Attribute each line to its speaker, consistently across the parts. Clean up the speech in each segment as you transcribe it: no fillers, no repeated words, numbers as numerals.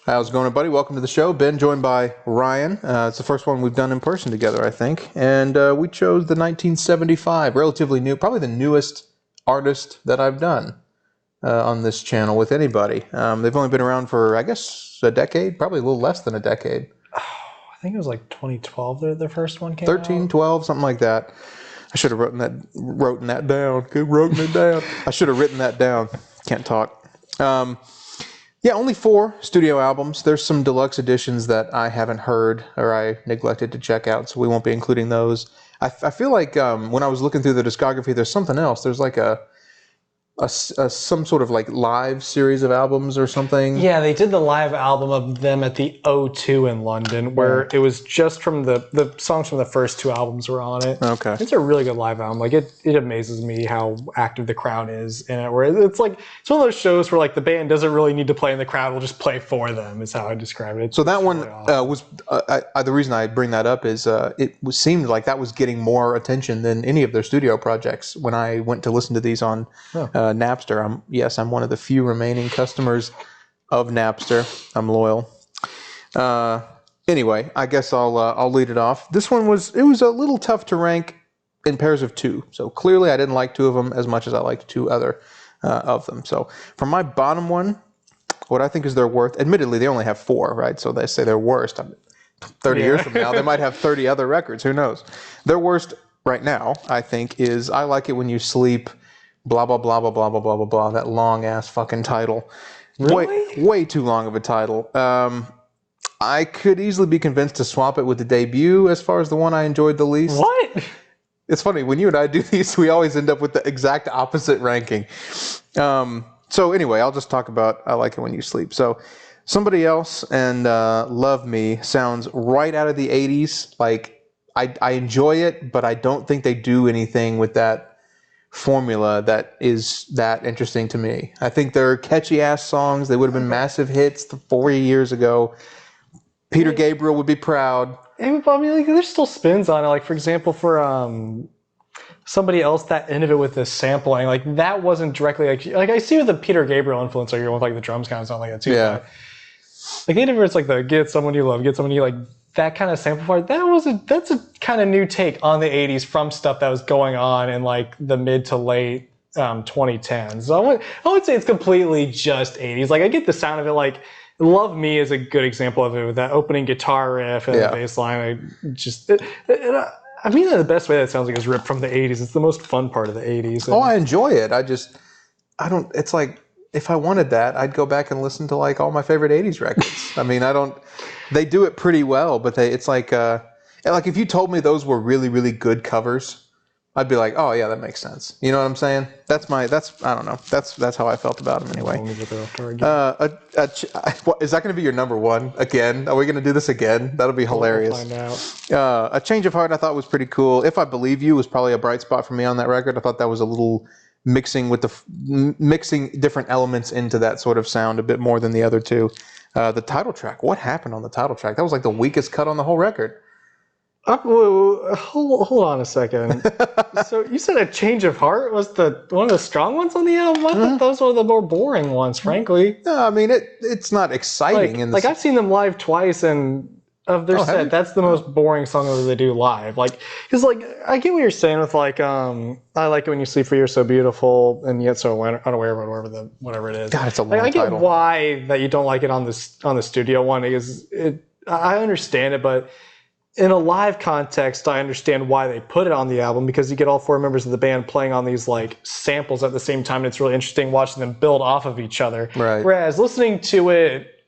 Speaker 1: How's it going, everybody? Welcome to the show. Ben, joined by Ryan. It's the first one we've done in person together, I think. And we chose the 1975, relatively new, probably the newest artist that I've done on this channel with anybody. They've only been around for, I guess, a decade, probably a little less than a decade.
Speaker 2: I think it was like 2012 the first one came
Speaker 1: 13,
Speaker 2: out.
Speaker 1: 12, something like that. I should have written that down. I should have written that down. Can't talk. Yeah, only 4 studio albums. There's some deluxe editions that I haven't heard or I neglected to check out, so we won't be including those. I feel like when I was looking through the discography, there's something else. There's like some sort of like live series of albums or something.
Speaker 2: Yeah, they did the live album of them at the O2 in London, where it was just from the songs from the first 2 albums were on it.
Speaker 1: Okay.
Speaker 2: It's a really good live album. Like it amazes me how active the crowd is in it. Where it's like it's one of those shows where like the band doesn't really need to play and the crowd will just play for them. Is how I describe it.
Speaker 1: So that one was the reason I bring that up is seemed like that was getting more attention than any of their studio projects when I went to listen to these on. Napster. I'm one of the few remaining customers of Napster. I'm loyal. Anyway, I guess I'll lead it off. This one was a little tough to rank in pairs of 2. So clearly I didn't like 2 of them as much as I liked 2 other of them. So for my bottom one, what I think is their worst, admittedly they only have 4, right? So they say their worst. 30 years from now, they might have 30 other records. Who knows? Their worst right now, I think, is I Like It When You Sleep, blah, blah, blah, blah, blah, blah, blah, blah, blah, that long-ass fucking title.
Speaker 2: Really?
Speaker 1: Way too long of a title. I could easily be convinced to swap it with the debut as far as the one I enjoyed the least.
Speaker 2: What?
Speaker 1: It's funny, when you and I do these, we always end up with the exact opposite ranking. So anyway, I'll just talk about I Like It When You Sleep. So Somebody Else and Love Me sounds right out of the 80s. Like, I enjoy it, but I don't think they do anything with that formula that is that interesting to me. I think they're catchy ass songs. They would have been massive hits 40 years ago. Peter Gabriel would be proud.
Speaker 2: I mean, like, there's still spins on it. Like, for example, for Somebody Else, that ended it with this sampling. Like, that wasn't directly like I see with the Peter Gabriel influence, like, with like the drums kind of sound like that too.
Speaker 1: Yeah.
Speaker 2: But, like, the end of it's like the Get Someone You Love, Get Someone You Like. That kind of sample part, that's a kind of new take on the 80s from stuff that was going on in like the mid to late 2010s. So I would say it's completely just 80s. Like, I get the sound of it. Like, Love Me is a good example of it with that opening guitar riff and the bass line. I mean, the best way that sounds like is ripped from the 80s. It's the most fun part of the 80s.
Speaker 1: Oh, I enjoy it. It's like, if I wanted that, I'd go back and listen to like all my favorite 80s records. I mean, they do it pretty well, but it's like if you told me those were really, really good covers, I'd be like, oh yeah, that makes sense. You know what I'm saying? I don't know. That's how I felt about them anyway. Is that going to be your number 1 again? Are we going to do this again? That'll be hilarious.
Speaker 2: We'll find out.
Speaker 1: A Change of Heart I thought was pretty cool. If I Believe You was probably a bright spot for me on that record. I thought that was a little mixing different elements into that sort of sound a bit more than the other 2. The title track. What happened on the title track? That was like the weakest cut on the whole record.
Speaker 2: Hold on a second. So you said A Change of Heart was one of the strong ones on the album? I thought those were the more boring ones, frankly.
Speaker 1: No, I mean it's not exciting.
Speaker 2: I've seen them live twice, and of their set, that's the most boring song that they do live. Like, because like I get what you're saying with like I Like It When You Sleep, For You're So Beautiful and Yet So Unaware of whatever it is.
Speaker 1: God, it's a long
Speaker 2: title. I get
Speaker 1: title.
Speaker 2: why that you don't like it on the studio one, because I understand it, but in a live context, I understand why they put it on the album, because you get all 4 members of the band playing on these like samples at the same time, and it's really interesting watching them build off of each other.
Speaker 1: Right.
Speaker 2: Whereas listening to it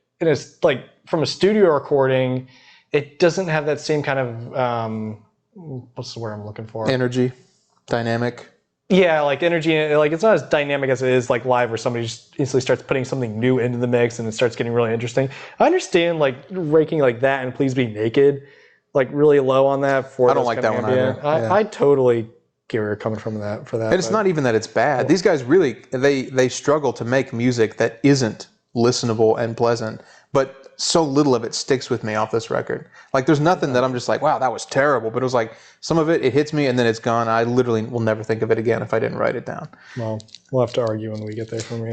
Speaker 2: like from a studio recording, it doesn't have that same kind of what's the word I'm looking for?
Speaker 1: Energy, dynamic.
Speaker 2: Yeah, like energy. Like, it's not as dynamic as it is like live, where somebody just instantly starts putting something new into the mix and it starts getting really interesting. I understand like ranking like that and Please Be Naked, like really low on that.
Speaker 1: I don't like that one either.
Speaker 2: I totally get where you're coming from for that.
Speaker 1: And it's not even that it's bad. These guys really they struggle to make music that isn't listenable and pleasant. But so little of it sticks with me off this record. Like, there's nothing that I'm just like, wow, that was terrible. But it was like, some of it hits me and then it's gone. I literally will never think of it again if I didn't write it down.
Speaker 2: Well, we'll have to argue when we get there for me.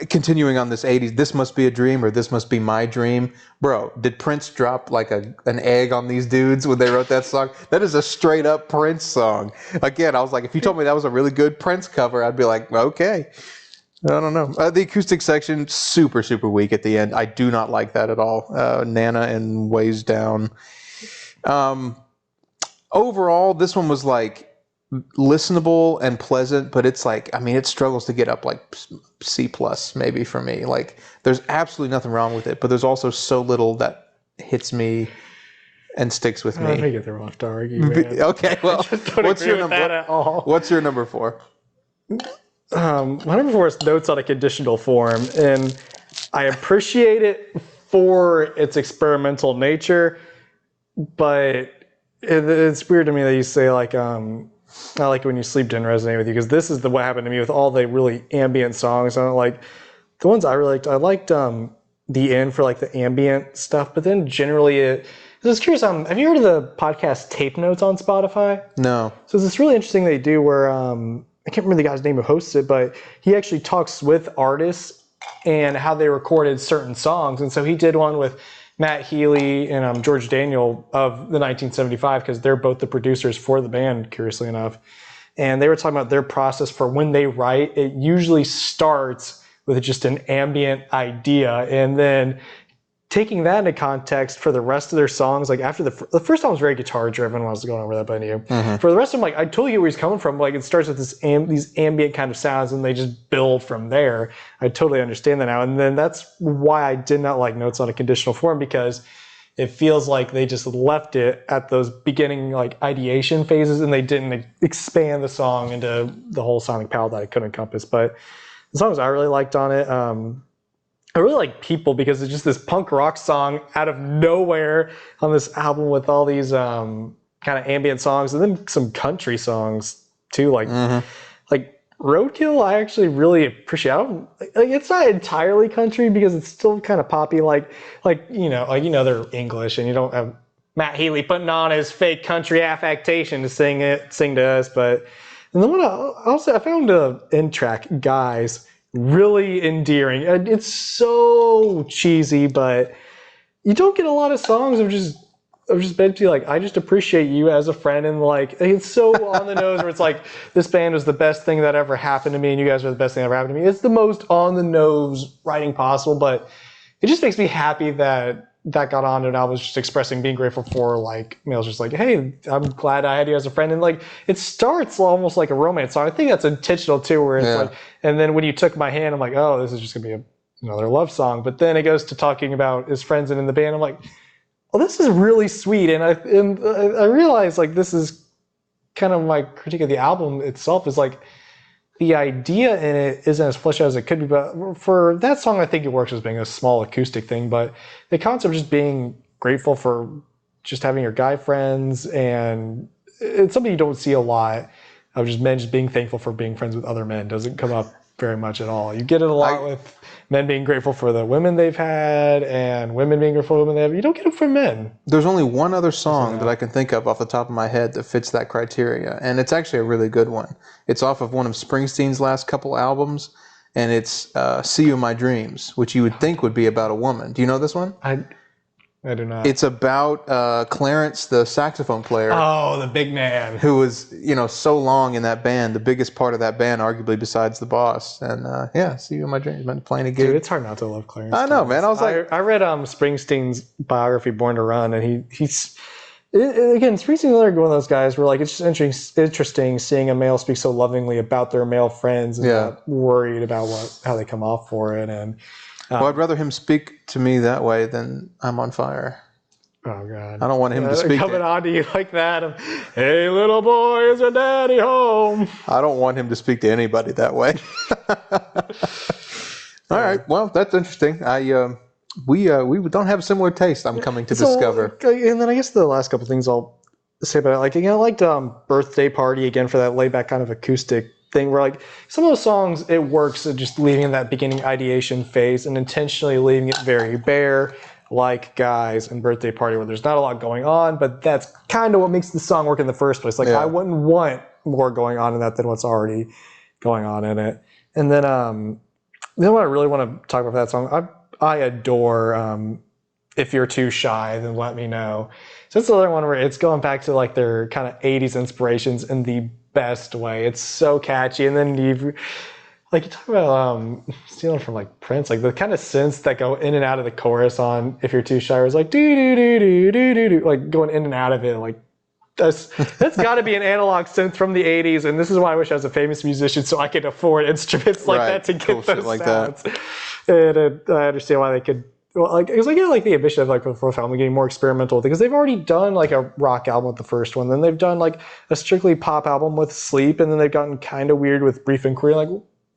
Speaker 1: Continuing on this 80s, This Must Be a Dream or This Must Be My Dream. Bro, did Prince drop like an egg on these dudes when they wrote that song? That is a straight up Prince song. Again, I was like, if you told me that was a really good Prince cover, I'd be like, okay. I don't know. The acoustic section, super, super weak at the end. I do not like that at all. Nana and Ways Down. Overall, this one was like listenable and pleasant, but it's like, I mean, it struggles to get up like C plus maybe for me. Like, there's absolutely nothing wrong with it, but there's also so little that hits me and sticks with me.
Speaker 2: I think they're off to argue, man.
Speaker 1: Okay, well, what's your number? What's your number 4?
Speaker 2: My number 4 is Notes on a Conditional Form, and I appreciate it for its experimental nature, but it's weird to me that you say like, I like it when you sleep didn't resonate with you, because this is what happened to me with all the really ambient songs. I don't like the ones I really liked. I liked The End for like the ambient stuff, but then generally I was curious, have you heard of the podcast Tape Notes on Spotify?
Speaker 1: No.
Speaker 2: So it's really interesting they do where, I can't remember the guy's name who hosts it, but he actually talks with artists and how they recorded certain songs. And so he did one with Matt Healy and George Daniel of the 1975, because they're both the producers for the band, curiously enough. And they were talking about their process for when they write. It usually starts with just an ambient idea, and then taking that into context for the rest of their songs, like after the first song was very guitar driven when I was going over that, but I knew. For the rest of them, like I totally get where he's coming from. Like it starts with these ambient kind of sounds and they just build from there. I totally understand that now. And then that's why I did not like Notes on a Conditional Form, because it feels like they just left it at those beginning like ideation phases and they didn't expand the song into the whole sonic palette that it could encompass. But the songs I really liked on it, I really like People, because it's just this punk rock song out of nowhere on this album with all these kind of ambient songs and then some country songs too. Like Roadkill, I actually really appreciate. It's not entirely country because it's still kind of poppy. Like they're English and you don't have Matt Healy putting on his fake country affectation to sing to us. But and the one I found in track Guys really endearing. It's so cheesy, but you don't get a lot of songs of just basically like, I just appreciate you as a friend, and like it's so on the nose where it's like, this band was the best thing that ever happened to me and you guys are the best thing that ever happened to me. It's the most on the nose writing possible, but it just makes me happy that got on and I was just expressing being grateful for, like, I was just like, hey, I'm glad I had you as a friend. And like it starts almost like a romance song. I think that's intentional too, where it's like, and then when you took my hand, I'm like, oh, this is just gonna be another love song. But then it goes to talking about his friends and in the band. I'm like, well, this is really sweet. And I realized like this is kind of my critique of the album itself, is like the idea in it isn't as fleshed out as it could be. But for that song, I think it works as being a small acoustic thing. But the concept of just being grateful for just having your guy friends, and it's something you don't see a lot of, just men just being thankful for being friends with other men, doesn't come up very much at all. You get it a lot with men being grateful for the women they've had, and women being grateful for women they have. You don't get it from men.
Speaker 1: There's only one other song that I can think of off the top of my head that fits that criteria, and it's actually a really good one. It's off of one of Springsteen's last couple albums, and it's See You in My Dreams, which you would think would be about a woman. Do you know this one?
Speaker 2: I do not.
Speaker 1: It's about Clarence, the saxophone player.
Speaker 2: Oh, the big man.
Speaker 1: Who was, so long in that band, the biggest part of that band, arguably, besides the boss. And See You in My Dreams, been playing a gig.
Speaker 2: Dude, it's hard not to love Clarence.
Speaker 1: I know, man. I was like,
Speaker 2: I read Springsteen's biography, Born to Run, and he's again, Springsteen's another one of those guys where like it's just interesting seeing a male speak so lovingly about their male friends and not worried about how they come off for it. And
Speaker 1: I'd rather him speak to me that way than I'm on fire.
Speaker 2: Oh, God.
Speaker 1: I don't want him to speak.
Speaker 2: Coming on to you like that. Hey, little boy, is your daddy home?
Speaker 1: I don't want him to speak to anybody that way. All right. Well, that's interesting. We don't have similar taste, I'm coming to discover.
Speaker 2: And then I guess the last couple things I'll say about it. Like, I liked Birthday Party, again, for that laid back kind of acoustic thing where like some of those songs, it works at just leaving that beginning ideation phase and intentionally leaving it very bare. like Guys and Birthday Party, where there's not a lot going on, but that's kind of what makes the song work in the first place. Like,
Speaker 1: Yeah.
Speaker 2: I wouldn't want more going on in that than what's already going on in it. And then what I really want to talk about for that song, I adore If You're Too Shy, Then Let Me Know. So it's the other one where it's going back to like their kind of 80s inspirations in the best way. It's so catchy. And then you talk about stealing from like Prince, like the kind of synths that go in and out of the chorus on If You're Too Shy is like do do do do do do do, like going in and out of it. Like that's got to be an analog synth from the 80s, and this is why I wish I was a famous musician so I could afford instruments like that to get
Speaker 1: cool
Speaker 2: those
Speaker 1: shit like
Speaker 2: sounds. And I understand why they could. Well, like it was like the ambition of like the fourth album getting more experimental with it, because they've already done like a rock album with the first one, then they've done like a strictly pop album with Sleep, and then they've gotten kind of weird with Brief Inquiry. Like,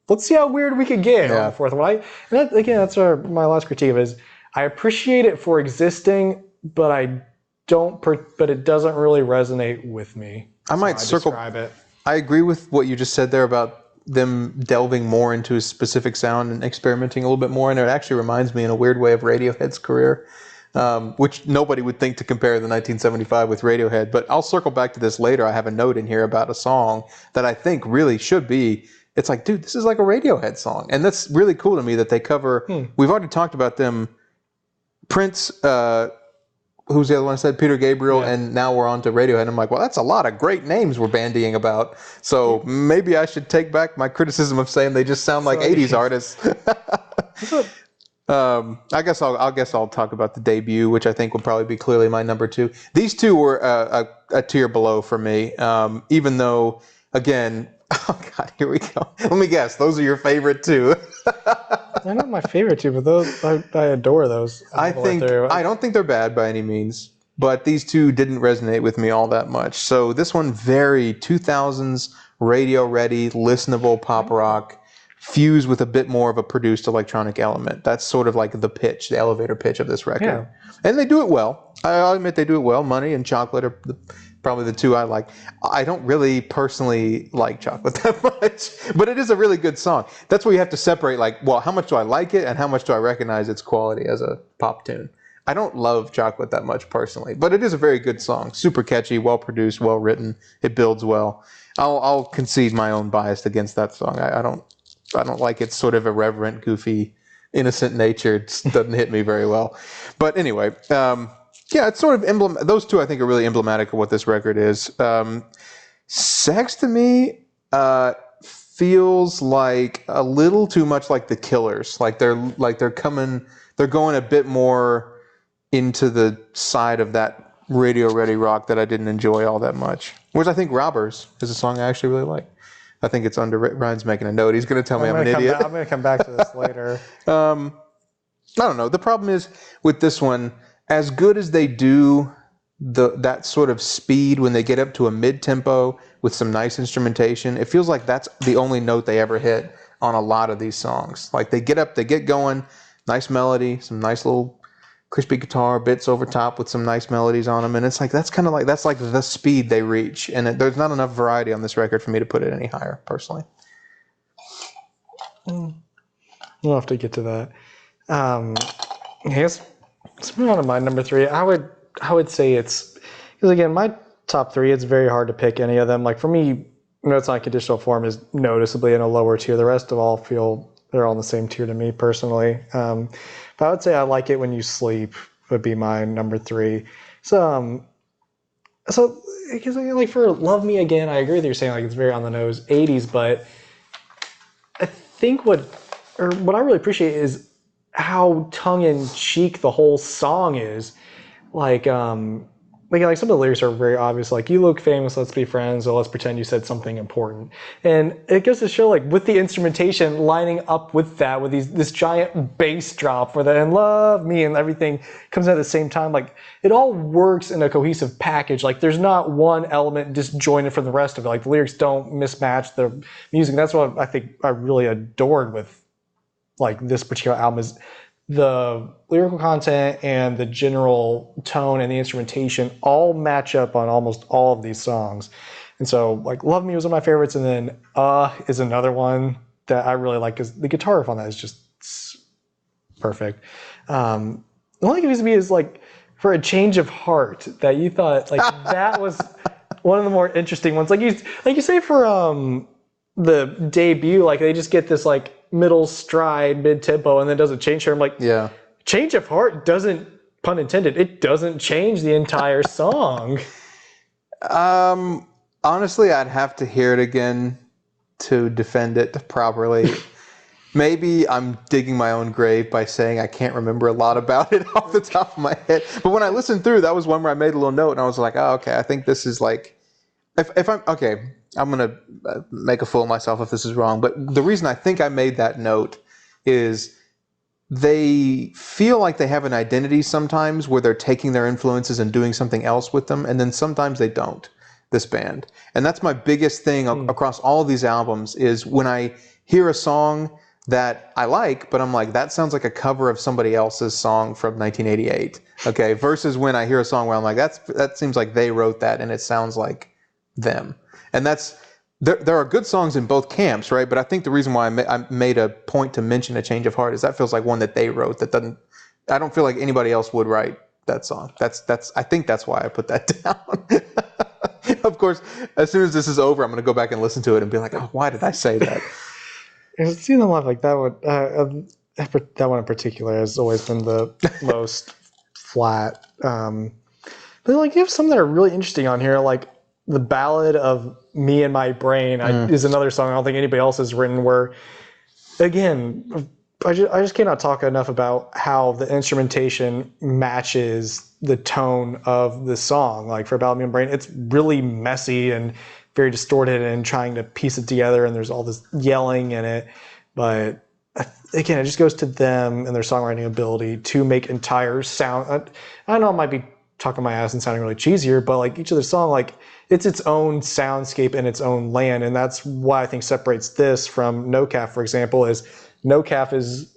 Speaker 2: let's see how weird we could get on the fourth one. That's my last critique of it is I appreciate it for existing, but but it doesn't really resonate with me.
Speaker 1: I might
Speaker 2: describe it.
Speaker 1: I agree with what you just said there about them delving more into a specific sound and experimenting a little bit more. And it actually reminds me in a weird way of Radiohead's career, which nobody would think to compare the 1975 with Radiohead. But I'll circle back to this later. I have a note in here about a song that I think really should be. It's like, dude, this is like a Radiohead song. And that's really cool to me that they cover. We've already talked about them. Prince, who's the other one I said? Peter Gabriel, and now we're on to Radiohead. I'm like, well, that's a lot of great names we're bandying about. So maybe I should take back my criticism of saying they just sound like 80s artists. I guess I'll talk about the debut, which I think will probably be clearly my number 2. These two were a tier below for me, even though, again, oh God, here we go. Let me guess, those are your favorite two.
Speaker 2: They're not my favorite two, but those I adore those.
Speaker 1: I don't think they're bad by any means, but these two didn't resonate with me all that much. So this one, very 2000s radio ready, listenable pop rock, fused with a bit more of a produced electronic element. That's sort of like the pitch, the elevator pitch of this record. Yeah. And they do it well. I'll admit they do it well. Money and Chocolate are probably the two I like. I don't really personally like Chocolate that much, but it is a really good song. That's where you have to separate, like, well, how much do I like it and how much do I recognize its quality as a pop tune? I don't love Chocolate that much personally, but it is a very good song. Super catchy, well produced, well written. It builds well. I'll concede my own bias against that song. I don't like its sort of irreverent, goofy, innocent nature. It doesn't hit me very well. But anyway, yeah, it's sort of those two I think are really emblematic of what this record is. Sex to me feels like a little too much like the Killers. Like they're going a bit more into the side of that radio ready rock that I didn't enjoy all that much. Whereas I think Robbers is a song I actually really like. I think it's underrated. Ryan's making a note. He's going to tell me I'm an idiot.
Speaker 2: I'm going to come back to this later.
Speaker 1: I don't know. The problem is with this one, as good as they do that sort of speed when they get up to a mid-tempo with some nice instrumentation, it feels like that's the only note they ever hit on a lot of these songs. Like they get up, they get going, nice melody, some nice little crispy guitar bits over top with some nice melodies on them, and it's like that's like the speed they reach, and there's not enough variety on this record for me to put it any higher, personally.
Speaker 2: We'll have to get to that. I guess let's move on to my number 3. I would say it's because again my top 3. It's very hard to pick any of them. Like for me, Notes on Conditional Form is noticeably in a lower tier. The rest of all feel they're all in the same tier to me personally. But I would say I Like It When You Sleep would be my number 3. So because like for Love Me Again, I agree with you saying like it's very on the nose 80s, but I think what I really appreciate is how tongue in cheek the whole song is. Like some of the lyrics are very obvious, like, you look famous, let's be friends, or let's pretend you said something important. And it goes to show, like, with the instrumentation lining up with that, with this giant bass drop for the and love me and everything comes at the same time, like, it all works in a cohesive package. Like, there's not one element disjointed from the rest of it. Like, the lyrics don't mismatch the music. That's what I think I really adored with, like, this particular album is the lyrical content and the general tone and the instrumentation all match up on almost all of these songs. And so, like, Love Me was one of my favorites, and then is another one that I really like because the guitar riff on that is just perfect. only confused me is like for a change of heart that you thought like that was one of the more interesting ones. Like you say for the debut, like they just get this like middle stride, mid tempo, and then doesn't change here. I'm like,
Speaker 1: Yeah.
Speaker 2: change of heart doesn't, pun intended, it doesn't change the entire song.
Speaker 1: Honestly, I'd have to hear it again to defend it properly. Maybe I'm digging my own grave by saying I can't remember a lot about it off the top of my head. But when I listened through, that was one where I made a little note and I was like, oh, okay, I think this is like, if I'm, okay, I'm going to make a fool of myself if this is wrong. But the reason I think I made that note is they feel like they have an identity sometimes where they're taking their influences and doing something else with them. And then sometimes they don't, this band. And that's my biggest thing across all of these albums is when I hear a song that I like, but I'm like, that sounds like a cover of somebody else's song from 1988. Okay, versus when I hear a song where I'm like, that seems like they wrote that and it sounds like them. And there are good songs in both camps, right? But I think the reason why I made a point to mention A Change of Heart is that feels like one that they wrote that doesn't. I don't feel like anybody else would write that song. I think that's why I put that down. Of course, as soon as this is over, I'm going to go back and listen to it and be like, oh, why did I say that?
Speaker 2: Seeing them live like that would that one in particular has always been the most flat. But like you have some that are really interesting on here, like the Ballad of Me and My Brain is another song I don't think anybody else has written. Where again, I just cannot talk enough about how the instrumentation matches the tone of the song. Like for Ballad of Me and My Brain, it's really messy and very distorted and trying to piece it together, and there's all this yelling in it. But again, it just goes to them and their songwriting ability to make entire sound. I know I might be talking my ass and sounding really cheesier, but like each of the song, like it's its own soundscape in its own land, and that's why I think separates this from No Calf, for example. Is No Calf is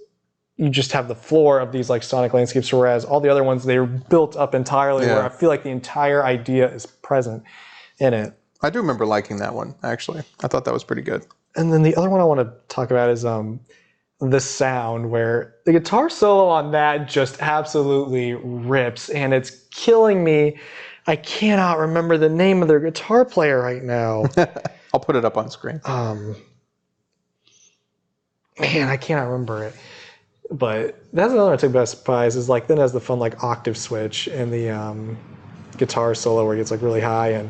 Speaker 2: you just have the floor of these like sonic landscapes, whereas all the other ones they're built up entirely, where I feel like the entire idea is present in it.
Speaker 1: I do remember liking that one, actually. I thought that was pretty good.
Speaker 2: And then the other one I want to talk about is The Sound, where the guitar solo on that just absolutely rips, and it's killing me. I cannot remember the name of their guitar player right now.
Speaker 1: I'll put it up on screen.
Speaker 2: Man, I cannot remember it. But that's another one I took by surprise, is like then has the fun like octave switch and the guitar solo where it gets like really high. And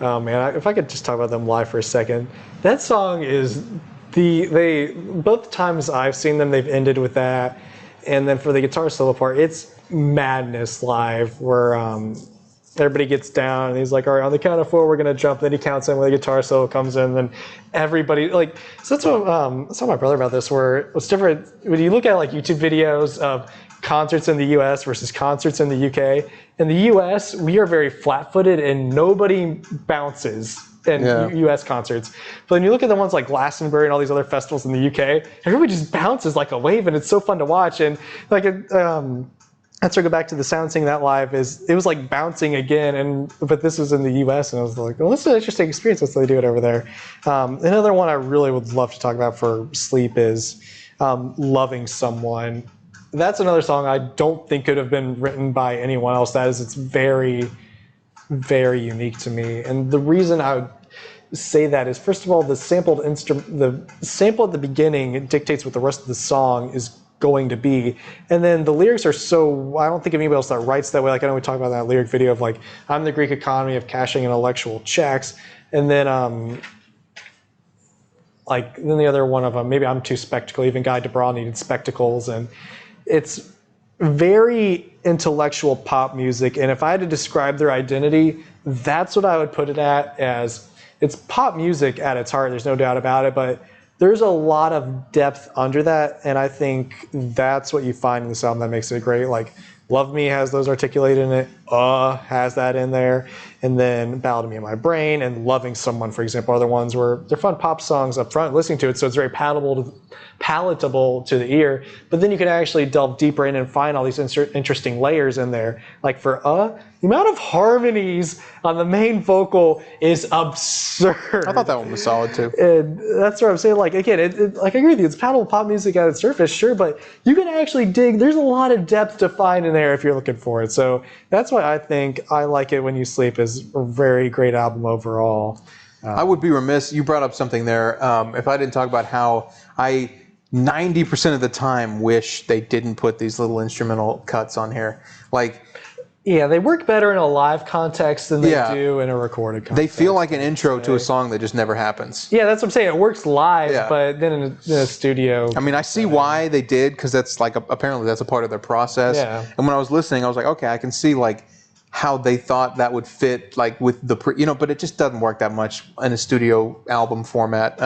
Speaker 2: oh man, if I could just talk about them live for a second. That song is both times I've seen them, they've ended with that. And then for the guitar solo part, it's madness live, where everybody gets down and he's like, all right, on the count of 4 we're gonna jump. Then he counts in when the guitar solo comes in, then everybody like, so that's what I saw my brother about this, where it's different when you look at like YouTube videos of concerts in the US versus concerts in the UK. In the US, we are very flat-footed and nobody bounces in US concerts. But when you look at the ones like Glastonbury and all these other festivals in the UK, everybody just bounces like a wave, and it's so fun to watch. And like let's go back to the sound, seeing that live it was like bouncing again, but this was in the US, and I was like, well, this is an interesting experience. Let's do it over there. Another one I really would love to talk about for sleep is Loving Someone. That's another song I don't think could have been written by anyone else. It's very, very unique to me. And the reason I would say that is, first of all, the sample at the beginning dictates what the rest of the song is going to be. And then the lyrics are so, I don't think of anybody else that writes that way. Like I know we talked about that lyric video of like, I'm the Greek economy of cashing intellectual checks. And then then the other one of them, maybe I'm too spectacle. Even Guy Debra needed spectacles. And it's very intellectual pop music. And if I had to describe their identity, that's what I would put it at, as it's pop music at its heart. There's no doubt about it. But there's a lot of depth under that, and I think that's what you find in this album that makes it great. Like, Love Me has those articulated in it. has that in there, and then Ballad of Me and My Brain and Loving Someone, for example, are the ones where they're fun pop songs up front, listening to it, so it's very palatable to the ear. But then you can actually delve deeper in and find all these interesting layers in there. Like for the amount of harmonies on the main vocal is absurd.
Speaker 1: I thought that one was solid too.
Speaker 2: And that's what I'm saying. Like again, like I agree with you. It's palatable pop music at its surface, sure, but you can actually dig. There's a lot of depth to find in there if you're looking for it. So that's why I think I Like It When You Sleep is a very great album overall.
Speaker 1: I would be remiss. You brought up something there. If I didn't talk about how I 90% of the time wish they didn't put these little instrumental cuts on here. Like,
Speaker 2: yeah, they work better in a live context than they do in a recorded context.
Speaker 1: They feel like an intro to a song that just never happens.
Speaker 2: Yeah, that's what I'm saying. It works live, but then in a studio.
Speaker 1: I mean, I see why they did, because that's like apparently that's a part of their process.
Speaker 2: Yeah.
Speaker 1: And when I was listening, I was like, okay, I can see like how they thought that would fit, like with the but it just doesn't work that much in a studio album format.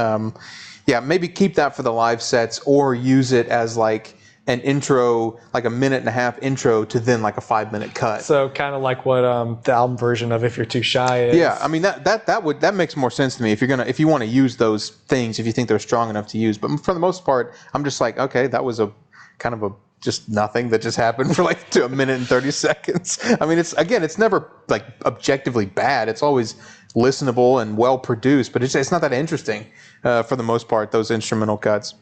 Speaker 1: Yeah, maybe keep that for the live sets, or use it as like an intro, like a 1.5-minute intro to then like a 5-minute cut.
Speaker 2: So kind of like what the album version of If You're Too Shy is.
Speaker 1: Yeah, I mean that makes more sense to me if you want to use those things, if you think they're strong enough to use. But for the most part, I'm just like, okay, that was a kind of a just nothing that just happened for like 1 minute and 30 seconds. I mean, it's never like objectively bad. It's always listenable and well produced, but it's not that interesting for the most part, those instrumental cuts.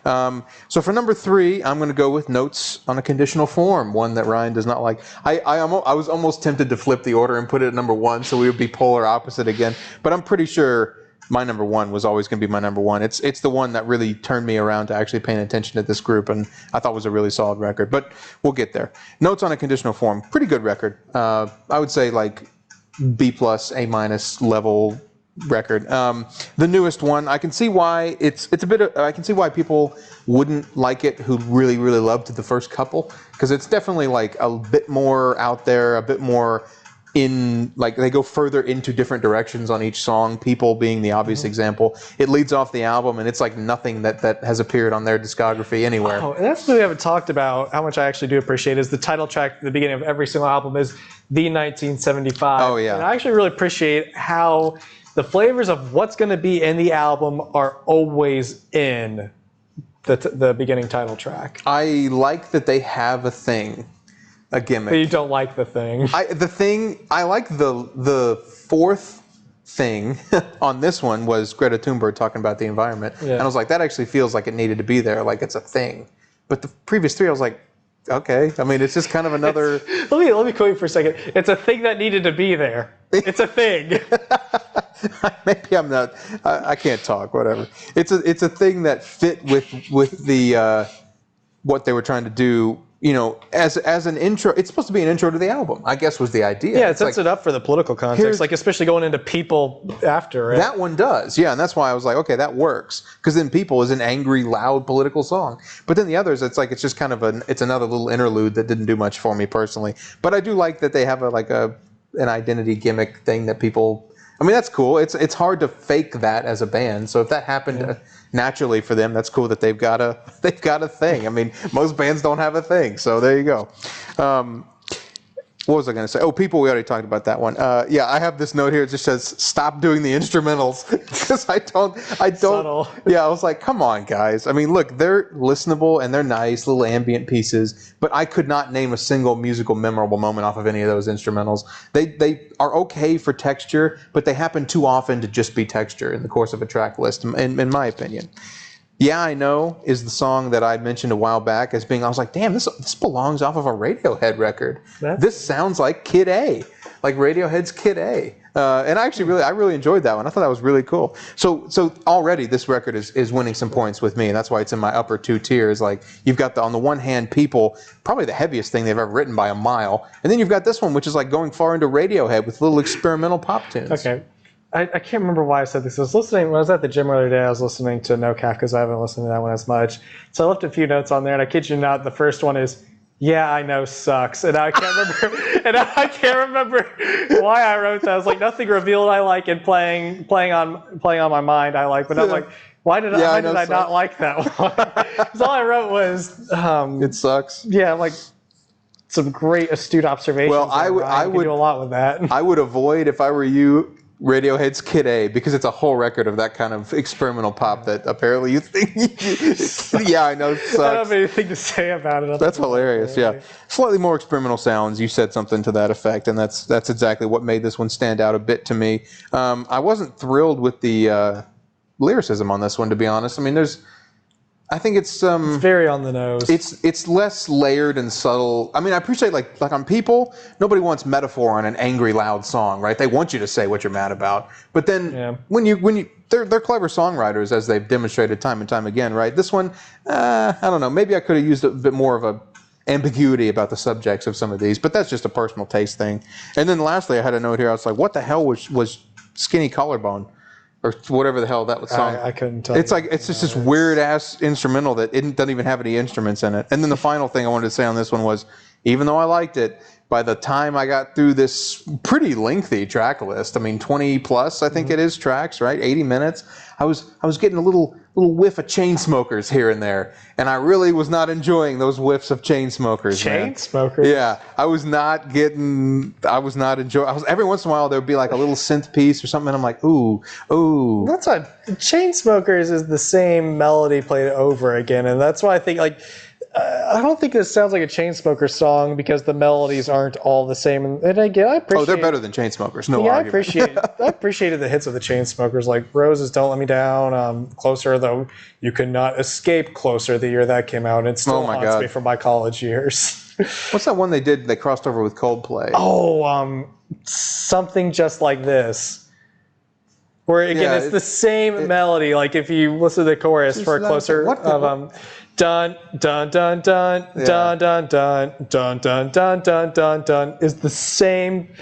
Speaker 1: So for number 3, I'm going to go with Notes on a Conditional Form, one that Ryan does not like. I was almost tempted to flip the order and put it at number 1, so we would be polar opposite again. But I'm pretty sure my number 1 was always going to be my number 1. It's the one that really turned me around to actually paying attention to this group, and I thought was a really solid record. But we'll get there. Notes on a Conditional Form, pretty good record. I would say like B+, A- level record. The newest one, I can see why I can see why people wouldn't like it who really, really loved the first couple, because it's definitely like a bit more out there, a bit more in, like they go further into different directions on each song, People being the obvious example. It leads off the album, and it's like nothing that has appeared on their discography anywhere.
Speaker 2: Oh, and that's what we haven't talked about, how much I actually do appreciate, is the title track at the beginning of every single album is The 1975.
Speaker 1: Oh, yeah.
Speaker 2: And I actually really appreciate how the flavors of what's going to be in the album are always in the beginning title track.
Speaker 1: I like that they have a thing. A gimmick.
Speaker 2: But you don't like the thing.
Speaker 1: I like the fourth thing on this one was Greta Thunberg talking about the environment. Yeah. And I was like, that actually feels like it needed to be there, like it's a thing. But the previous 3, I was like, okay. I mean, it's just kind of another...
Speaker 2: Let me quote you for a second. It's a thing that needed to be there. It's a thing.
Speaker 1: Maybe I'm not... I can't talk, whatever. It's a thing that fit with the what they were trying to do. You know, as an intro, it's supposed to be an intro to the album, I guess was the idea.
Speaker 2: Yeah, it sets it up for the political context, like especially going into People after, right?
Speaker 1: That one does, yeah, and that's why I was like, okay, that works, because then People is an angry, loud political song. But then the others, it's like, it's just kind of it's another little interlude that didn't do much for me personally. But I do like that they have an identity gimmick thing that people... I mean, that's cool. It's hard to fake that as a band. So if that happened naturally for them, that's cool that they've got a thing. I mean, most bands don't have a thing. So there you go. What was I going to say? Oh, People, we already talked about that one. Yeah, I have this note here. It just says, stop doing the instrumentals. Because I don't.
Speaker 2: Subtle.
Speaker 1: Yeah, I was like, come on, guys. I mean, look, they're listenable and they're nice, little ambient pieces. But I could not name a single musical memorable moment off of any of those instrumentals. They are okay for texture, but they happen too often to just be texture in the course of a track list, in my opinion. Yeah, I Know is the song that I mentioned a while back as being, I was like, damn, this belongs off of a Radiohead record. This sounds like Kid A, like Radiohead's Kid A. And I really enjoyed that one. I thought that was really cool. So already this record is winning some points with me, and that's why it's in my upper 2 tiers. Like, you've got on the one hand, People, probably the heaviest thing they've ever written by a mile. And then you've got this one, which is like going far into Radiohead with little experimental pop tunes.
Speaker 2: Okay. I can't remember why I said this. When I was at the gym earlier today, I was listening to No Cap because I haven't listened to that one as much. So I left a few notes on there, and I kid you not, the first one is, yeah, I know sucks. And I can't remember why I wrote that. I was like, nothing revealed I like, and playing on my mind I like. But I'm like, why did I not like that one? Because all I wrote was...
Speaker 1: it sucks.
Speaker 2: Yeah, I'm like... some great astute observations.
Speaker 1: Well,
Speaker 2: I would do a lot with that.
Speaker 1: I would avoid, if I were you, Radiohead's Kid A, because it's a whole record of that kind of experimental pop that apparently you think. Yeah, I know. It sucks.
Speaker 2: I don't have anything to say about it.
Speaker 1: That's hilarious. Yeah, slightly more experimental sounds. You said something to that effect, and that's exactly what made this one stand out a bit to me. I wasn't thrilled with the lyricism on this one, to be honest. I mean, I think it's
Speaker 2: very on the nose.
Speaker 1: It's less layered and subtle. I mean, I appreciate like on People, nobody wants metaphor on an angry, loud song, right? They want you to say what you're mad about. But then when you they're clever songwriters, as they've demonstrated time and time again, right? This one, I don't know. Maybe I could have used a bit more of a ambiguity about the subjects of some of these, but that's just a personal taste thing. And then lastly, I had a note here. I was like, what the hell was Skinny Collarbone? Or whatever the hell that was song.
Speaker 2: I couldn't tell.
Speaker 1: It's like it's just this weird ass instrumental that doesn't even have any instruments in it. And then the final thing I wanted to say on this one was, even though I liked it, by the time I got through this pretty lengthy track list, I mean 20 plus, I think it is tracks, right? 80 minutes. I was getting a little whiff of Chainsmokers here and there, and I really was not enjoying those whiffs of Chainsmokers.
Speaker 2: Chainsmokers.
Speaker 1: Yeah, I was not enjoying. Every once in a while there would be like a little synth piece or something, and I'm like, ooh.
Speaker 2: That's why Chainsmokers is the same melody played over again, and that's why I think like. I don't think this sounds like a Chainsmokers song because the melodies aren't all the same. And again, I appreciate.
Speaker 1: Oh, they're better than Chainsmokers. No argument.
Speaker 2: I appreciated the hits of the Chainsmokers, like "Roses Don't Let Me Down," "Closer," though you could not escape "Closer" the year that came out, and it still haunts me from my college years.
Speaker 1: What's that one they did? They crossed over with Coldplay.
Speaker 2: Oh, Something Just Like This. Where again, it's the same melody. Like if you listen to the chorus for "Closer" dun dun dun dun dun dun dun dun dun dun dun dun dun is the same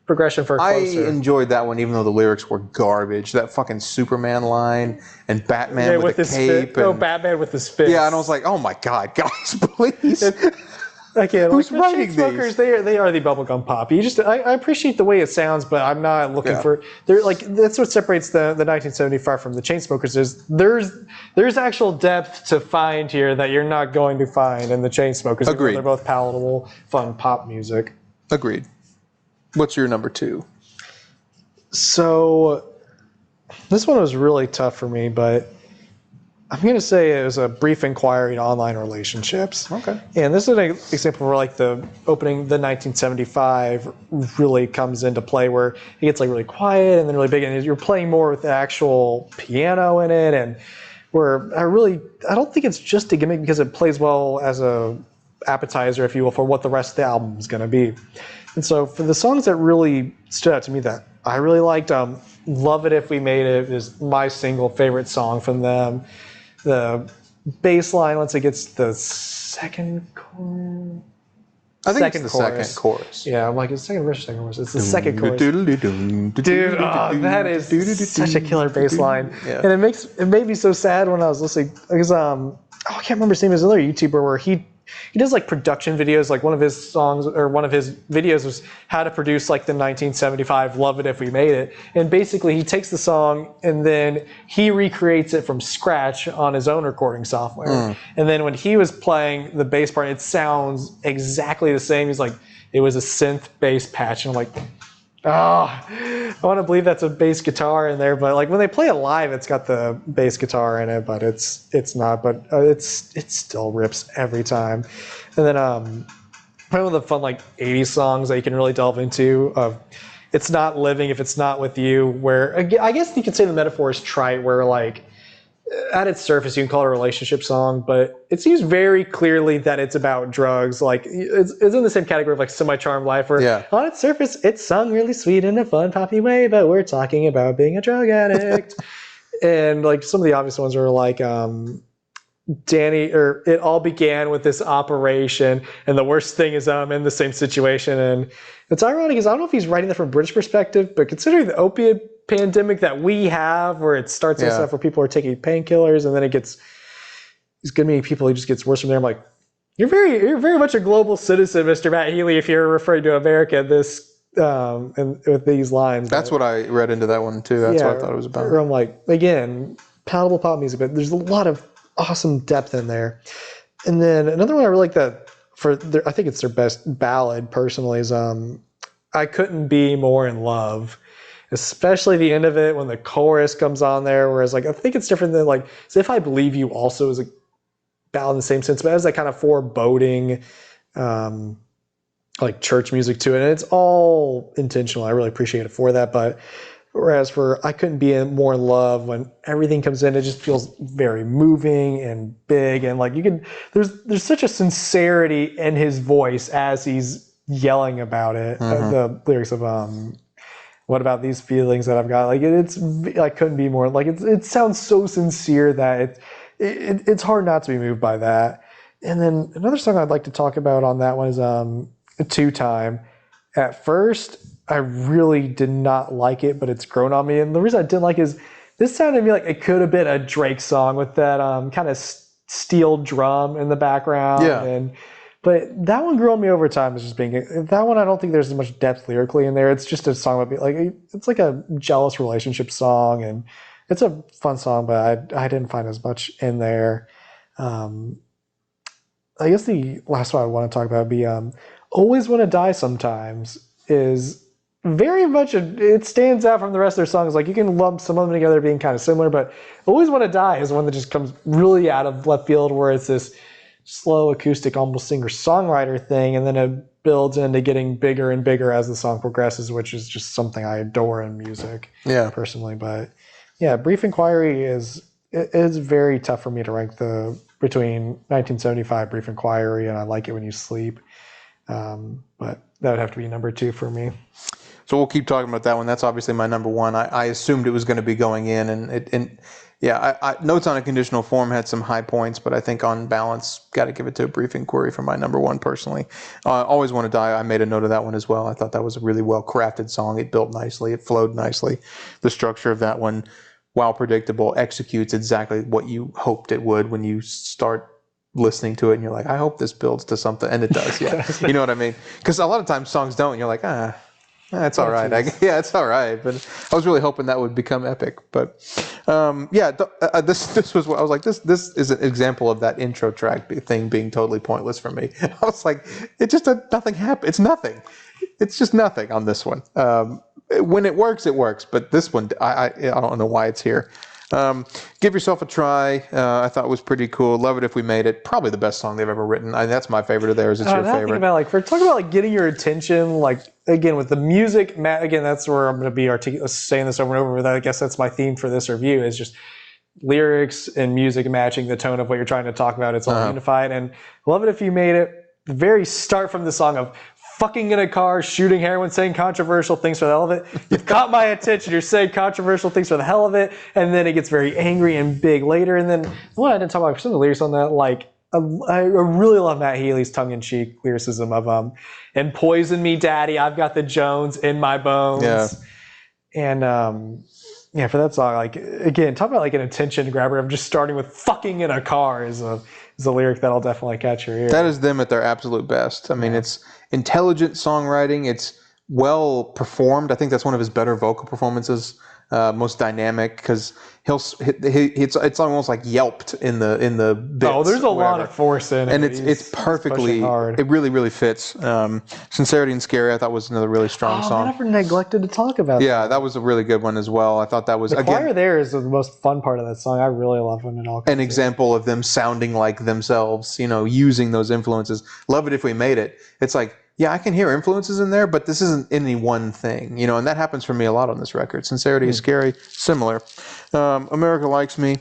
Speaker 2: progression for Closer.
Speaker 1: I enjoyed that one, even though the lyrics were garbage. That fucking Superman line and Batman with the cape.
Speaker 2: Batman with his fist.
Speaker 1: Yeah, and I was like, oh my god, guys, please.
Speaker 2: Who's writing these? They are the bubblegum pop. I appreciate the way it sounds, but I'm not looking for. They're like that's what separates the 1975 from the Chainsmokers. Is there's actual depth to find here that you're not going to find in the Chainsmokers.
Speaker 1: Agreed.
Speaker 2: They're both palatable, fun pop music.
Speaker 1: Agreed. What's your number 2?
Speaker 2: So this one was really tough for me, but I'm going to say it was a brief inquiry into online relationships.
Speaker 1: Okay.
Speaker 2: And this is an example where like the opening, the 1975 really comes into play where it gets like really quiet and then really big and you're playing more with the actual piano in it and where I don't think it's just a gimmick because it plays well as a appetizer, if you will, for what the rest of the album is going to be. And so for the songs that really stood out to me that I really liked, Love It If We Made It is my single favorite song from them. The bass line, once it gets the second chorus.
Speaker 1: I think it's the second chorus.
Speaker 2: Yeah, I'm like, it's the second verse or second chorus. It's the second chorus. Dude, that is such a killer bass line.
Speaker 1: Yeah.
Speaker 2: And it made me so sad when I was listening. Because, I can't remember his name. There's another YouTuber where he does like production videos. Like one of his songs or one of his videos was how to produce like the 1975 Love It If We Made It. And basically he takes the song and then he recreates it from scratch on his own recording software. And then when he was playing the bass part, it sounds exactly the same. He's like, it was a synth bass patch. And I'm like, I want to believe that's a bass guitar in there, but like when they play it live, it's got the bass guitar in it, but it's not. But it still rips every time. And then one of the fun like 80s songs that you can really delve into. It's Not Living If It's Not With You. Where I guess you could say the metaphor is trite, where like at its surface you can call it a relationship song, but it seems very clearly that it's about drugs. Like it's in the same category of like Semi-Charmed Life, where on its surface it's sung really sweet in a fun poppy way, but we're talking about being a drug addict. And like some of the obvious ones are like Danny, or it all began with this operation, and the worst thing is I'm in the same situation. And it's ironic because I don't know if he's writing that from a British perspective, but considering the opiate pandemic that we have, where it starts with stuff where people are taking painkillers, and then it's gonna be people who just gets worse from there. I'm like, you're very much a global citizen, Mr. Matt Healy, if you're referring to America and with these lines.
Speaker 1: That's what I read into that one too. That's what I thought it was about.
Speaker 2: Or I'm like, again, palatable pop music, but there's a lot of awesome depth in there. And then another one I really like that I think it's their best ballad personally is I Couldn't Be More in Love. Especially the end of it when the chorus comes on there, whereas like I think it's different than like so If I Believe You also is a ballad in the same sense, but it has that kind of foreboding like church music to it, and it's all intentional. I really appreciate it for that. But whereas for I Couldn't Be More in Love, when everything comes in, it just feels very moving and big, and like there's such a sincerity in his voice as he's yelling about it. The lyrics of what about these feelings that I've got? Like I couldn't be more like it sounds so sincere that it's hard not to be moved by that. And then another song I'd like to talk about on that one is Two Time. At first, I really did not like it, but it's grown on me. And the reason I didn't like it is this sounded to me like it could have been a Drake song with that kind of steel drum in the background.
Speaker 1: Yeah.
Speaker 2: But that one grew on me over time as just being that one. I don't think there's as much depth lyrically in there. It's just a song about it's like a jealous relationship song, and it's a fun song, but I didn't find as much in there. I guess the last one I want to talk about would be Always Want to Die Sometimes is very much it stands out from the rest of their songs. Like you can lump some of them together being kind of similar, but Always Want to Die is one that just comes really out of left field, where it's this slow acoustic almost singer-songwriter thing, and then it builds into getting bigger and bigger as the song progresses, which is just something I adore in music personally. But yeah, Brief Inquiry is very tough for me to rank between 1975 Brief Inquiry and I Like It When You Sleep, but that would have to be number 2 for me.
Speaker 1: So we'll keep talking about that one. That's obviously my number 1. I assumed it was going to be going in, and Notes on a Conditional Form had some high points, but I think on balance, got to give it to A Brief Inquiry for my number 1 personally. Always Want to Die, I made a note of that one as well. I thought that was a really well crafted song. It built nicely, it flowed nicely. The structure of that one, while predictable, executes exactly what you hoped it would when you start listening to it, and you're like, I hope this builds to something, and it does. Yeah, you know what I mean? Because a lot of times songs don't, and you're like, it's all right. It's all right. But I was really hoping that would become epic. But this was what I was like. This is an example of that intro track thing being totally pointless for me. I was like, it just nothing happened. It's nothing. It's just nothing on this one. When it works, it works. But this one, I don't know why it's here. Give Yourself a Try. I thought was pretty cool. Love It If We Made It. Probably the best song they've ever written. That's my favorite of theirs. It's your favorite.
Speaker 2: Talking about getting your attention, like again with the music. Again, that's where I'm going to be saying this over and over. I guess that's my theme for this review is just lyrics and music matching the tone of what you're trying to talk about. It's all unified. And Love It If You Made It. The very start from the song of fucking in a car, shooting heroin, saying controversial things for the hell of it. You've caught my attention. You're saying controversial things for the hell of it. And then it gets very angry and big later. And then what I didn't talk about some of the lyrics on that, like I really love Matt Healy's tongue-in-cheek lyricism of and poison me, daddy, I've got the Jones in my bones.
Speaker 1: Yeah.
Speaker 2: And for that song, like again, talk about like an attention grabber of just starting with fucking in a car is a lyric that'll definitely catch your ear.
Speaker 1: That is them at their absolute best. I mean, it's intelligent songwriting. It's well performed. I think that's one of his better vocal performances, most dynamic, because it's almost like yelped in the bits.
Speaker 2: Oh, there's a lot of force in it.
Speaker 1: And it's perfectly, it really, really fits. Sincerity and Scary, I thought was another really strong song.
Speaker 2: I never neglected to talk about
Speaker 1: that. That was a really good one as well. I thought that was,
Speaker 2: the choir there is the most fun part of that song. I really love when it all comes
Speaker 1: an example of them sounding like themselves, using those influences. Love It If We Made It. It's like, yeah, I can hear influences in there, but this isn't any one thing, and that happens for me a lot on this record. Sincerity is Scary, similar. America Likes Me.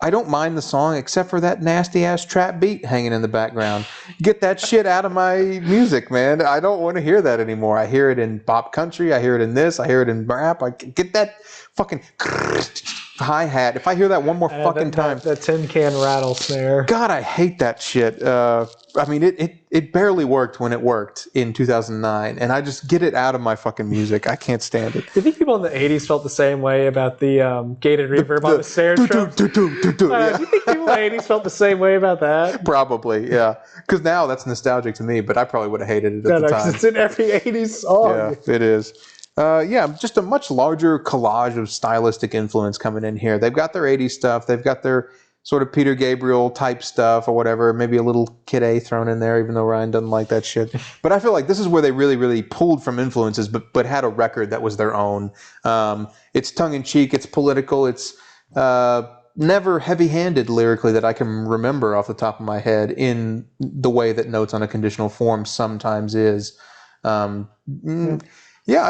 Speaker 1: I don't mind the song except for that nasty ass trap beat hanging in the background. Get that shit out of my music, man. I don't want to hear that anymore. I hear it in pop country. I hear it in this. I hear it in rap. I get that fucking hi-hat. If I hear that one more fucking time.
Speaker 2: That tin can rattle snare.
Speaker 1: God, I hate that shit. I mean, it barely worked when it worked in 2009, and I just get it out of my fucking music. I can't stand it.
Speaker 2: Do you think people in the 80s felt the same way about the gated reverb on the snare drum? Do you think people in the 80s felt the same way about that?
Speaker 1: Probably, yeah. Because now that's nostalgic to me, but I probably would have hated it at the time.
Speaker 2: It's in every 80s song.
Speaker 1: Yeah, it is. Just a much larger collage of stylistic influence coming in here. They've got their 80s stuff. They've got their sort of Peter Gabriel type stuff or whatever. Maybe a little Kid A thrown in there, even though Ryan doesn't like that shit. But I feel like this is where they really, really pulled from influences, but had a record that was their own. It's tongue in cheek. It's political. It's never heavy-handed lyrically that I can remember off the top of my head in the way that Notes on a Conditional Form sometimes is. Yeah,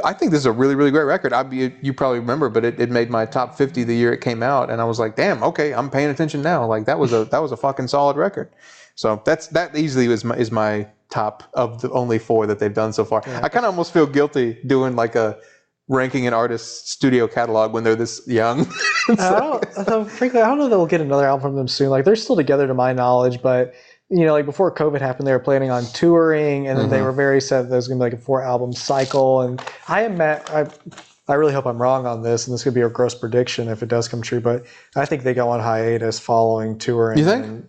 Speaker 1: I think this is a really, really great record. You probably remember, but it made my top 50 the year it came out, and I was like, damn, okay, I'm paying attention now. Like that was a fucking solid record. So that easily is my top of the only 4 that they've done so far. Yeah. I kind of almost feel guilty doing like a ranking an artist's studio catalog when they're this young.
Speaker 2: Frankly, I don't know that we'll get another album from them soon. Like they're still together to my knowledge, but like before COVID happened, they were planning on touring, and then they were very set that there was going to be like a 4-album cycle. And I really hope I'm wrong on this, and this could be a gross prediction if it does come true, but I think they go on hiatus following touring.
Speaker 1: You think?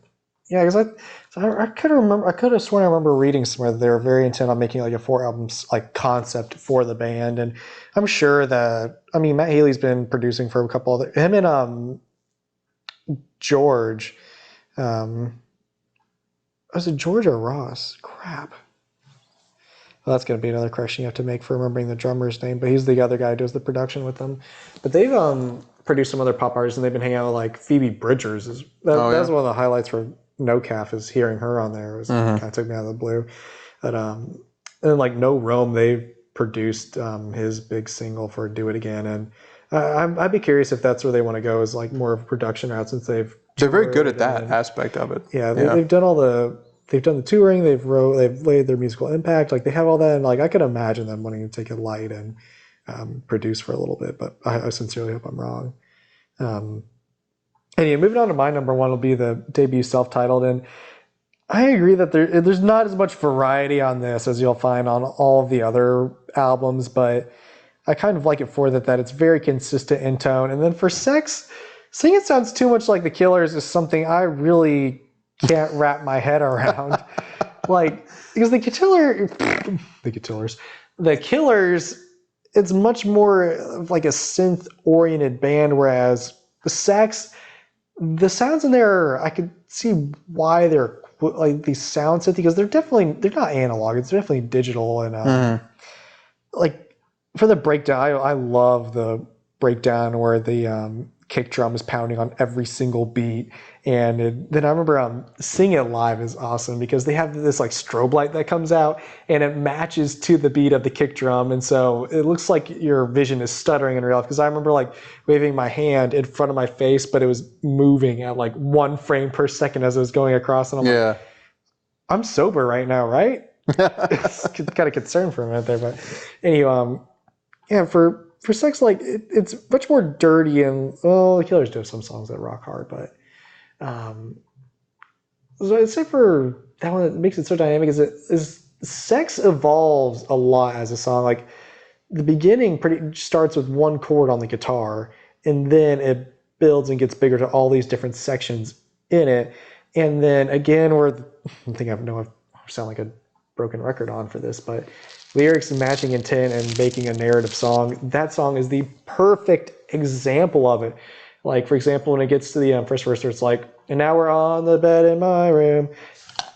Speaker 2: Yeah, because I could have sworn I remember reading somewhere that they were very intent on making like a 4-album like concept for the band, and I'm sure that Matt Healy's been producing for a couple other him and George. Was it George or Ross? Crap. Well, that's going to be another correction you have to make for remembering the drummer's name, but he's the other guy who does the production with them. But they've produced some other pop artists, and they've been hanging out with like Phoebe Bridgers. That's one of the highlights for No Calf is hearing her on there. It kind of took me out of the blue. But and then like No Rome, they produced his big single for Do It Again, and I'd be curious if that's where they want to go, is like more of a production route, since they're
Speaker 1: very good at that aspect of it.
Speaker 2: Yeah, they've done they've done the touring, they've laid their musical impact, like they have all that, and like I could imagine them wanting to take it light and produce for a little bit, but I sincerely hope I'm wrong. Anyway, moving on to my number 1 will be the debut self-titled, and I agree that there's not as much variety on this as you'll find on all of the other albums, but I kind of like it for that it's very consistent in tone. And then for Sex, Sing It Sounds Too Much Like the Killers is something I really can't wrap my head around. Like, because the Killers, it's much more like a synth-oriented band, whereas the Sex, the sounds in there, I could see why they're like these sound synthy, because they're not analog, it's definitely digital, and like for the breakdown, I love the breakdown where the kick drum is pounding on every single beat, and then I remember Sing It Live is awesome because they have this like strobe light that comes out and it matches to the beat of the kick drum, and so it looks like your vision is stuttering in real life, because I remember like waving my hand in front of my face, but it was moving at like 1 frame per second as it was going across, and I'm like, I'm sober right now, right? It's kind of concerned for a minute there, but anyway, for Sex, like it's much more dirty, and the Killers do have some songs that rock hard, but so I'd say for that one that makes it so dynamic is Sex evolves a lot as a song. Like the beginning starts with 1 chord on the guitar, and then it builds and gets bigger to all these different sections in it, and then again, I think I sound like a broken record on for this, but lyrics matching intent and making a narrative song. That song is the perfect example of it. Like, for example, when it gets to the first verse, it's like, and now we're on the bed in my room.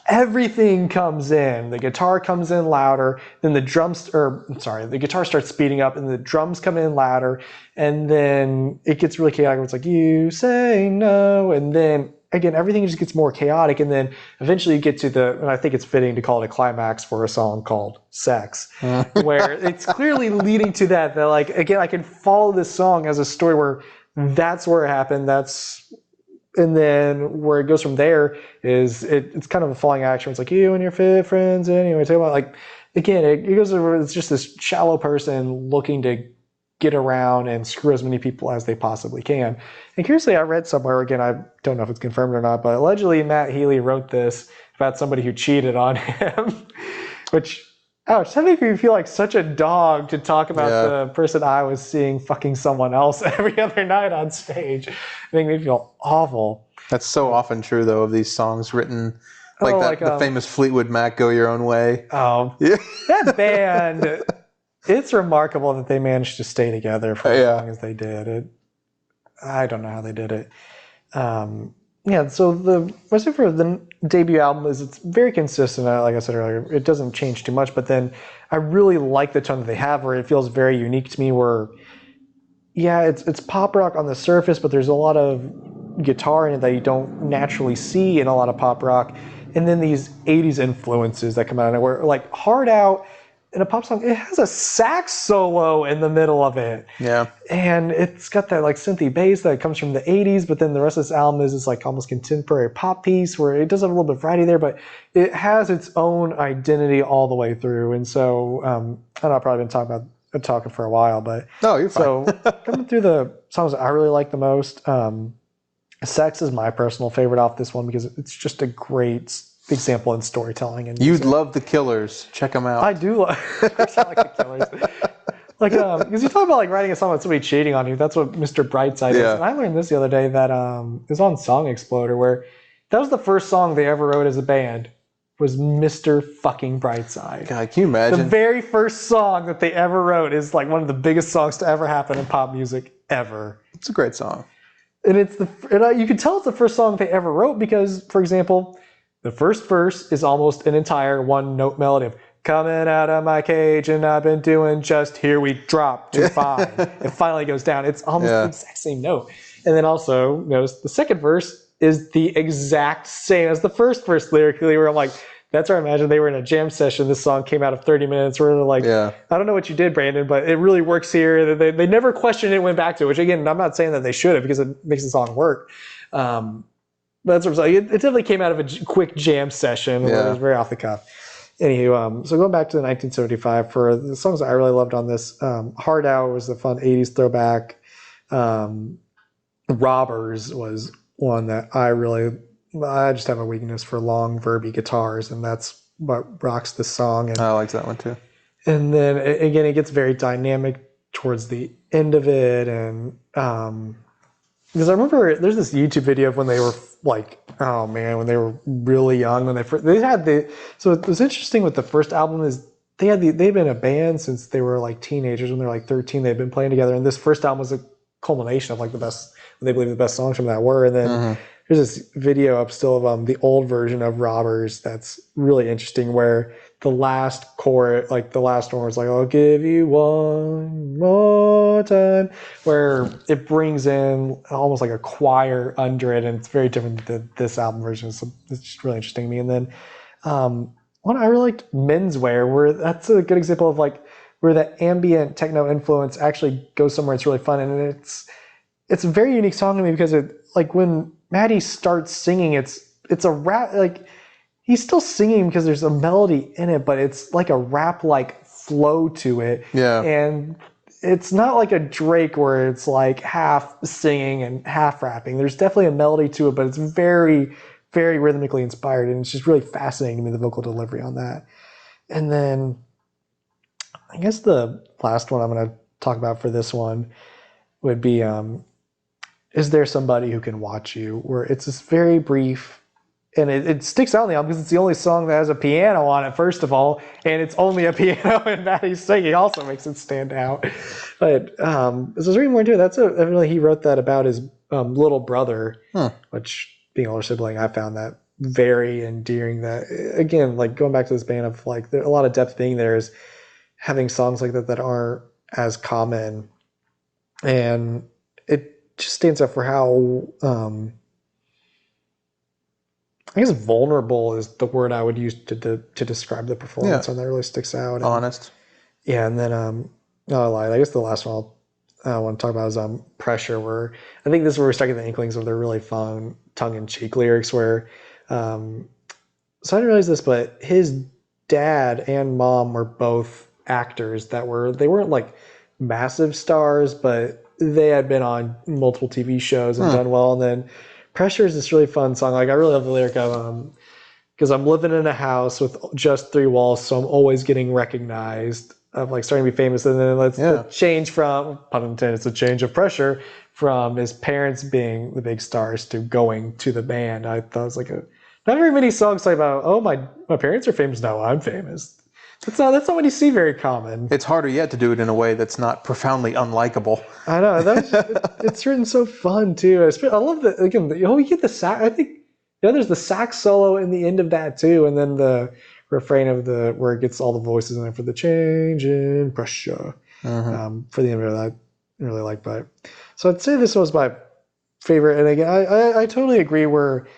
Speaker 2: Everything comes in. The guitar comes in louder, then the guitar starts speeding up, and the drums come in louder, and then it gets really chaotic. It's like, you say no, and then again, everything just gets more chaotic, and then eventually you get to and I think it's fitting to call it a climax for a song called Sex, where it's clearly leading to that like, again, I can follow this song as a story where that's where it happened, and then where it goes from there is it's kind of a falling action. It's like, you and your friends, anyway, talk about like, again, it goes over, it's just this shallow person looking to get around and screw as many people as they possibly can. And curiously, I read somewhere, again, I don't know if it's confirmed or not, but allegedly Matt Healy wrote this about somebody who cheated on him, which, ouch, that made me feel like such a dog to talk about the person I was seeing fucking someone else every other night on stage. It made me feel awful.
Speaker 1: That's so often true, though, of these songs written like the famous Fleetwood Mac Go Your Own Way.
Speaker 2: Oh, yeah. That band... It's remarkable that they managed to stay together for as long as they did. I don't know how they did it. yeah, so the mostly for the debut album is it's very consistent. Like I said earlier, it doesn't change too much. But then I really like the tone that they have, where it feels very unique to me. Where yeah, it's pop rock on the surface, but there's a lot of guitar in it that you don't naturally see in a lot of pop rock. And then these '80s influences that come out of it, where like Hard Out in a pop song, it has a sax solo in the middle of it.
Speaker 1: Yeah.
Speaker 2: And it's got that like synthy bass that comes from the '80s, but then the rest of this album is this like almost contemporary pop piece where it does have a little bit of variety there, but it has its own identity all the way through. And so I know I've probably been talking for a while, but
Speaker 1: No, you're fine.
Speaker 2: so coming through the songs that I really like the most, Sex is my personal favorite off this one because it's just a great example in storytelling. And
Speaker 1: You'd love the Killers. Check them out.
Speaker 2: I do like, I like the Killers. Like, because you talk about like writing a song about somebody cheating on you. That's what Mr. Brightside is. And I learned this the other day that it was on Song Exploder, where that was the first song they ever wrote as a band. Was Mr. fucking Brightside.
Speaker 1: God, can you imagine?
Speaker 2: The very first song that they ever wrote is like one of the biggest songs to ever happen in pop music ever.
Speaker 1: It's a great song.
Speaker 2: And you can tell it's the first song they ever wrote because, for example, the first verse is almost an entire one-note melody of coming out of my cage and I've been doing just here we drop to 5. It finally goes down. It's almost the exact same note. And then also notice the second verse is the exact same as the first verse lyrically, where I'm like, that's where I imagine they were in a jam session. This song came out of 30 minutes where they're like, I don't know what you did, Brandon, but it really works here. They never questioned it and went back to it, which again, I'm not saying that they should have because it makes the song work. But that's what I'm saying. It definitely came out of a quick jam session. It was very off the cuff. Anywho, so going back to the 1975, for the songs that I really loved on this, Hard Out was the fun 80s throwback. Robbers was one that I just have a weakness for long, verby guitars, and that's what rocks the song. And
Speaker 1: I like that one too.
Speaker 2: And then again, it gets very dynamic towards the end of it, and because I remember there's this YouTube video of when they were like, oh man, when they were really young, when they had so it was interesting with the first album is they've been a band since they were like teenagers. When they were like 13, they've been playing together, and this first album was a culmination of like the best, they believe the best songs from that were. And then there's this video up still of the old version of Robbers that's really interesting, where the last chorus, like the last one was like, I'll give you one more time, where it brings in almost like a choir under it, and it's very different than this album version. So it's just really interesting to me. And then one I really liked, Menswear, where that's a good example of like where that ambient techno influence actually goes somewhere. It's really fun, and it's a very unique song to me because it, like when Maddie starts singing, it's a rap, like he's still singing because there's a melody in it, but it's like a rap-like flow to it. Yeah. And it's not like a Drake where it's like half singing and half rapping. There's definitely a melody to it, but it's very, very rhythmically inspired, and it's just really fascinating to me, the vocal delivery on that. And then I guess the last one I'm going to talk about for this one would be Is There Somebody Who Can Watch You, where it's this very brief, and it sticks out in the album because it's the only song that has a piano on it, first of all, and it's only a piano, and Maddie's singing also makes it stand out. But so I was reading more into it. Evidently he wrote that about his little brother, which, being an older sibling, I found that very endearing. That, again, like going back to this band of like, a lot of depth being there is having songs like that aren't as common, and it just stands out for how I guess vulnerable is the word I would use to describe the performance, and that really sticks out.
Speaker 1: Honest.
Speaker 2: Yeah, and then no, I lied. I guess the last one I want to talk about is Pressure, where I think this is where we're starting to get the inklings of their really fun tongue-in-cheek lyrics, where so I didn't realize this, but his dad and mom were both actors they weren't like massive stars, but they had been on multiple TV shows and done well. And then Pressure is this really fun song. Like, I really love the lyric of because I'm living in a house with just 3 walls, so I'm always getting recognized, of like starting to be famous. And then the change from, pun intended, it's a change of pressure from his parents being the big stars to going to the band. I thought it was like not very many songs talk about, oh, my parents are famous, now I'm famous. That's not what you see very common.
Speaker 1: It's harder yet to do it in a way that's not profoundly unlikable.
Speaker 2: I know it's written so fun too. I love that again. You get the sax. I think there's the sax solo in the end of that too, and then the refrain of where it gets all the voices in there for the change in pressure. For the end of that, I really like. But so I'd say this was my favorite. And again, I totally agree. Where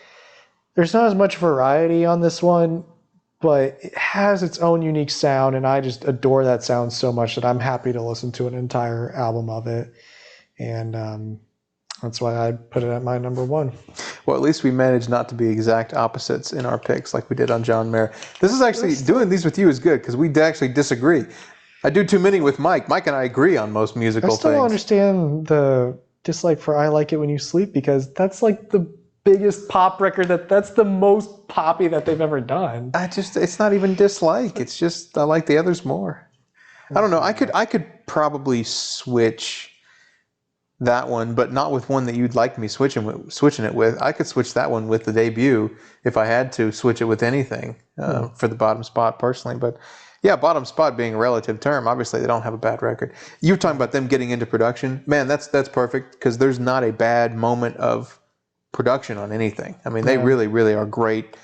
Speaker 2: there's not as much variety on this one, but it has its own unique sound, and I just adore that sound so much that I'm happy to listen to an entire album of it. And that's why I put it at my number one.
Speaker 1: Well, at least we managed not to be exact opposites in our picks like we did on John Mayer. This is actually, doing these with you is good because we actually disagree. I do too many with Mike. Mike and I agree on most musical things.
Speaker 2: I still don't understand the dislike for I Like It When You Sleep, because that's like the biggest pop record that's the most poppy that they've ever done.
Speaker 1: It's not even dislike. It's just I like the others more. I don't know. I could probably switch that one, but not with one that you'd like me switching it with. I could switch that one with the debut if I had to switch it with anything for the bottom spot personally. But yeah, bottom spot being a relative term, obviously they don't have a bad record. You're talking about them getting into production. Man, that's perfect because there's not a bad moment of production on anything. I mean, they really, really are great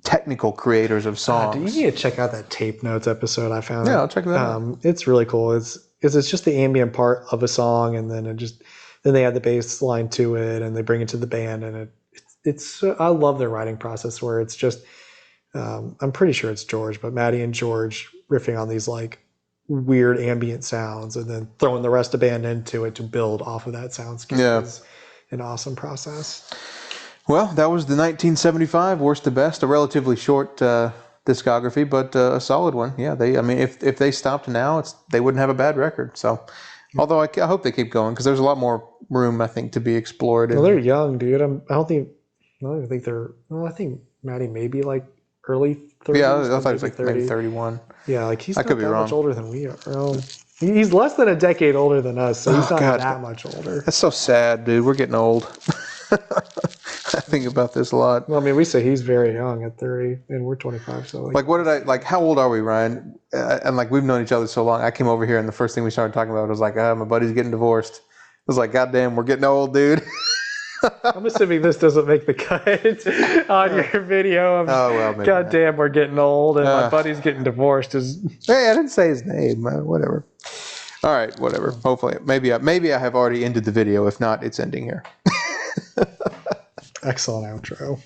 Speaker 1: technical creators of songs.
Speaker 2: Dude, you need to check out that Tape Notes episode I found.
Speaker 1: Yeah, I'll check that out.
Speaker 2: It's really cool. It's just the ambient part of a song, and then then they add the bass line to it, and they bring it to the band, and it's I love their writing process where it's just I'm pretty sure it's George, but Maddie and George riffing on these like weird ambient sounds, and then throwing the rest of the band into it to build off of that soundscape.
Speaker 1: Yeah.
Speaker 2: Is an awesome process.
Speaker 1: Well, that was the 1975 Worst to Best, a relatively short discography, but a solid one. Yeah, if they stopped now, they wouldn't have a bad record. So, although I hope they keep going because there's a lot more room, I think, to be explored.
Speaker 2: Well, they're young, dude. I don't even think they're. Well, I think Maddie may be like early 30s.
Speaker 1: Yeah, I thought it was like maybe 31.
Speaker 2: Yeah, like he's
Speaker 1: I
Speaker 2: not
Speaker 1: could be
Speaker 2: that
Speaker 1: wrong.
Speaker 2: much older than we are. Well, he's less than a decade older than us, so he's not
Speaker 1: God.
Speaker 2: that much older.
Speaker 1: That's so sad, dude. We're getting old. I think about this a lot.
Speaker 2: Well, I mean, we say he's very young at 30, and we're 25. So,
Speaker 1: how old are we, Ryan? And like, we've known each other so long. I came over here, and the first thing we started talking about was like, my buddy's getting divorced. I was like, God damn, we're getting old, dude.
Speaker 2: I'm assuming this doesn't make the cut on your video. God damn, we're getting old, and my buddy's getting divorced.
Speaker 1: Hey, I didn't say his name. Whatever. All right, whatever. Hopefully, maybe I have already ended the video. If not, it's ending here.
Speaker 2: Excellent outro.